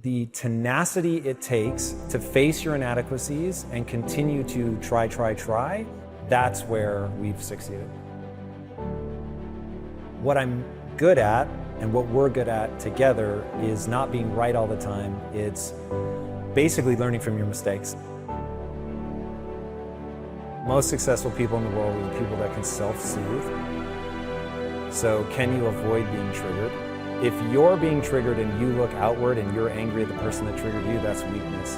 The tenacity it takes to face your inadequacies and continue to try, that's where we've succeeded. What I'm good at and what we're good at together is not being right all the time. It's basically learning from your mistakes. Most successful people in the world are the people that can self-soothe. So can you avoid being triggered? If you're being triggered and you look outward and you're angry at the person that triggered you, that's weakness.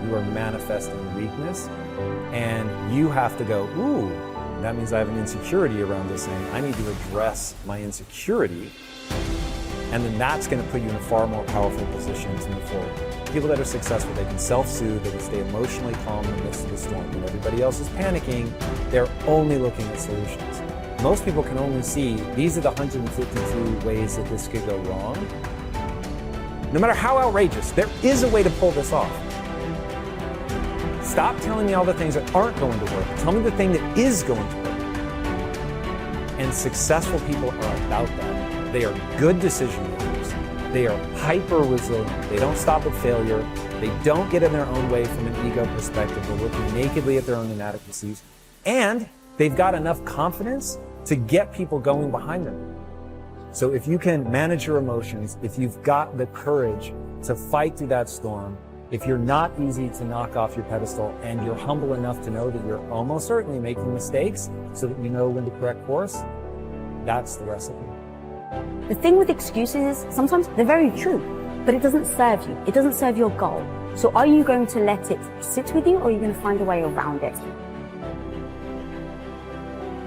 You are manifesting weakness, and you have to go, ooh, that means I have an insecurity around this thing. I need to address my insecurity, and then that's going to put you in a far more powerful position to move forward. People that are successful, they can self-soothe, they can stay emotionally calm in the midst of the storm. When everybody else is panicking, they're only looking at solutions. Most people can only see, these are the 152 ways that this could go wrong. No matter how outrageous, there is a way to pull this off. Stop telling me all the things that aren't going to work. Tell me the thing that is going to work. And successful people are about that. They are good decision makers. They are hyper resilient. They don't stop at failure. They don't get in their own way from an ego perspective. They're looking nakedly at their own inadequacies. And they've got enough confidence to get people going behind them. So if you can manage your emotions, if you've got the courage to fight through that storm, if you're not easy to knock off your pedestal, and you're humble enough to know that you're almost certainly making mistakes so that you know when to correct course, that's the recipe. The thing with excuses is sometimes they're very true, but it doesn't serve you. It doesn't serve your goal. So are you going to let it sit with you, or are you going to find a way around it?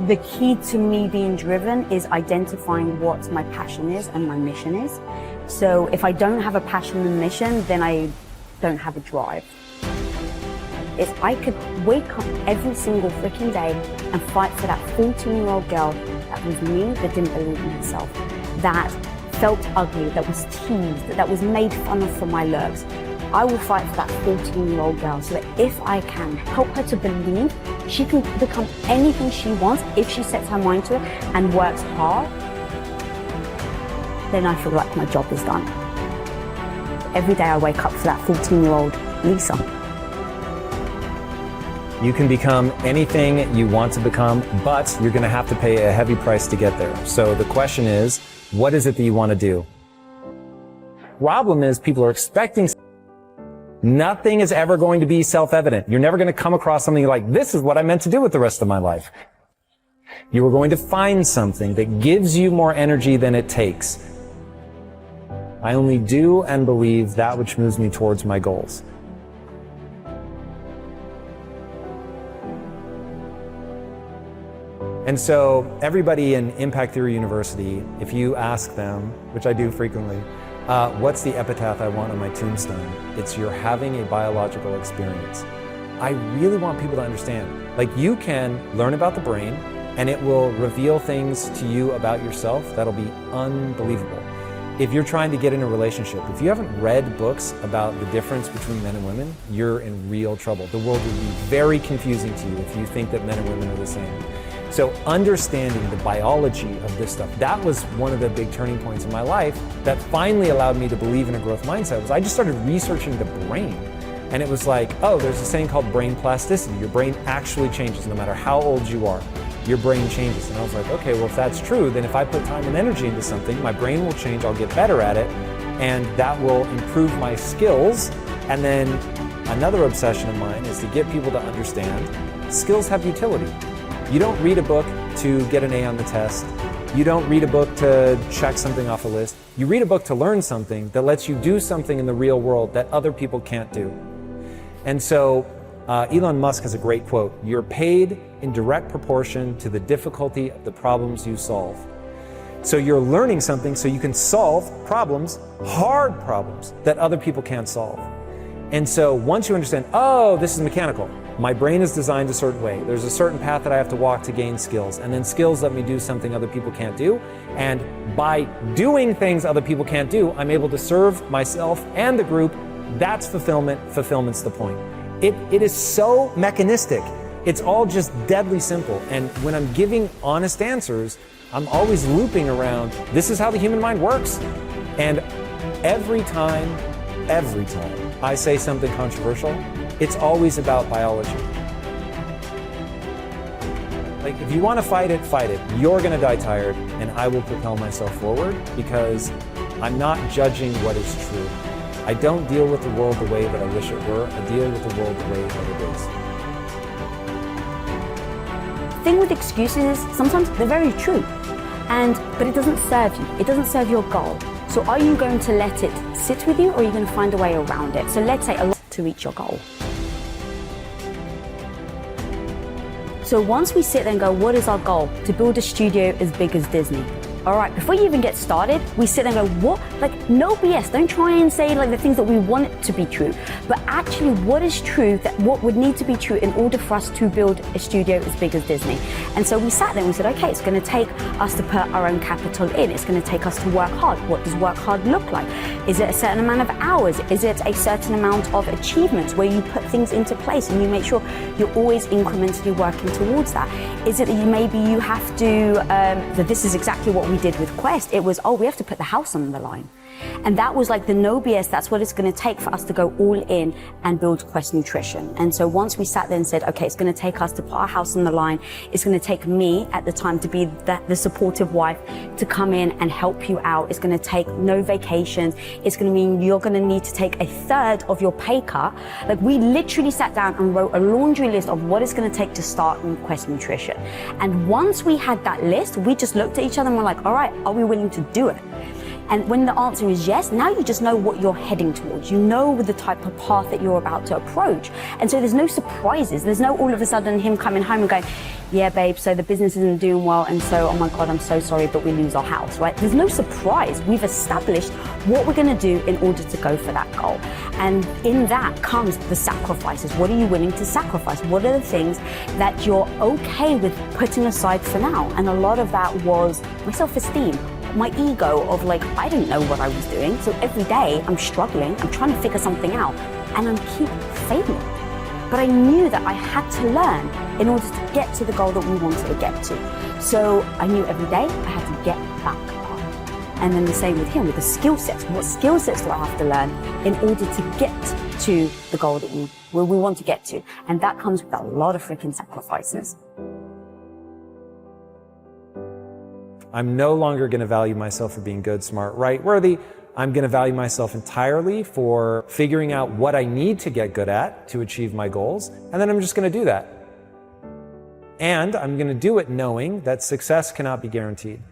The key to me being driven is identifying what my passion is and my mission is. So if I don't have a passion and mission, then I don't have a drive. If I could wake up every single freaking day and fight for that 14-year-old girl that was me, that didn't believe in herself, that felt ugly, that was teased, that was made fun of for my looks, I will fight for that 14-year-old girl so that if I can help her to believe she can become anything she wants if she sets her mind to it and works hard, then I feel like my job is done. Every day I wake up for that 14-year-old Lisa. You can become anything you want to become, but you're going to have to pay a heavy price to get there. So the question is, what is it that you want to do? Problem is, people are expecting. Nothing is ever going to be self-evident. You're never going to come across something like, this is what I meant to do with the rest of my life. You are going to find something that gives you more energy than it takes. I only do and believe that which moves me towards my goals. And so everybody in Impact Theory University, if you ask them, which I do frequently, what's the epitaph I want on my tombstone? It's you're having a biological experience. I really want people to understand, like, you can learn about the brain and it will reveal things to you about yourself that'll be unbelievable. If you're trying to get in a relationship, if you haven't read books about the difference between men and women, you're in real trouble. The world will be very confusing to you if you think that men and women are the same. So understanding the biology of this stuff, that was one of the big turning points in my life that finally allowed me to believe in a growth mindset. Was I just started researching the brain. And it was like, oh, there's a saying called brain plasticity. Your brain actually changes no matter how old you are. Your brain changes. And I was like, okay, well, if that's true, then if I put time and energy into something, my brain will change, I'll get better at it, and that will improve my skills. And then another obsession of mine is to get people to understand skills have utility. You don't read a book to get an A on the test. You don't read a book to check something off a list. You read a book to learn something that lets you do something in the real world that other people can't do. And so Elon Musk has a great quote: you're paid in direct proportion to the difficulty of the problems you solve. So you're learning something so you can solve problems, hard problems, that other people can't solve. And so once you understand, oh, this is mechanical. My brain is designed a certain way. There's a certain path that I have to walk to gain skills. And then skills let me do something other people can't do. And by doing things other people can't do, I'm able to serve myself and the group. That's fulfillment. Fulfillment's the point. It is so mechanistic. It's all just deadly simple. And when I'm giving honest answers, I'm always looping around, this is how the human mind works. And Every time I say something controversial, it's always about biology. Like, if you want to fight it, fight it. You're going to die tired, and I will propel myself forward because I'm not judging what is true. I don't deal with the world the way that I wish it were. I deal with the world the way that it is. The thing with excuses is sometimes they're very true, but it doesn't serve you. It doesn't serve your goal. So are you going to let it sit with you, or are you going to find a way around it? So let's say a lot to reach your goal. So once we sit there and go, what is our goal? To build a studio as big as Disney. All right, before you even get started, we sit there and go, what? Like, no BS. Don't try and say like the things that we want it to be true. But actually, what is true, that what would need to be true in order for us to build a studio as big as Disney? And so we sat there and we said, okay, it's going to take us to put our own capital in. It's going to take us to work hard. What does work hard look like? Is it a certain amount of hours? Is it a certain amount of achievements where you put things into place and you make sure you're always incrementally working towards that? Is it that maybe you have to, that this is exactly what we did with Quest. It was, oh, we have to put the house on the line. And that was like the no BS, that's what it's going to take for us to go all in and build Quest Nutrition. And so once we sat there and said, okay, it's going to take us to put our house on the line, it's going to take me at the time to be the supportive wife to come in and help you out. It's going to take no vacations. It's going to mean you're going to need to take a third of your pay cut. Like, we literally sat down and wrote a laundry list of what it's going to take to start in Quest Nutrition. And once we had that list, we just looked at each other and we're like, all right, are we willing to do it? And when the answer is yes, now you just know what you're heading towards. You know the type of path that you're about to approach. And so there's no surprises. There's no all of a sudden him coming home and going, yeah, babe, so the business isn't doing well. And so, oh my God, I'm so sorry, but we lose our house, right? There's no surprise. We've established what we're going to do in order to go for that goal. And in that comes the sacrifices. What are you willing to sacrifice? What are the things that you're okay with putting aside for now? And a lot of that was my self-esteem, my ego of like, I didn't know what I was doing. So every day I'm struggling, I'm trying to figure something out, and I keep failing. But I knew that I had to learn in order to get to the goal that we wanted to get to. So I knew every day I had to get back up. And then the same with him, with the skill sets. What skill sets do I have to learn in order to get to the goal that we want to get to? And that comes with a lot of freaking sacrifices. I'm no longer going to value myself for being good, smart, right, worthy. I'm going to value myself entirely for figuring out what I need to get good at to achieve my goals, and then I'm just going to do that. And I'm going to do it knowing that success cannot be guaranteed.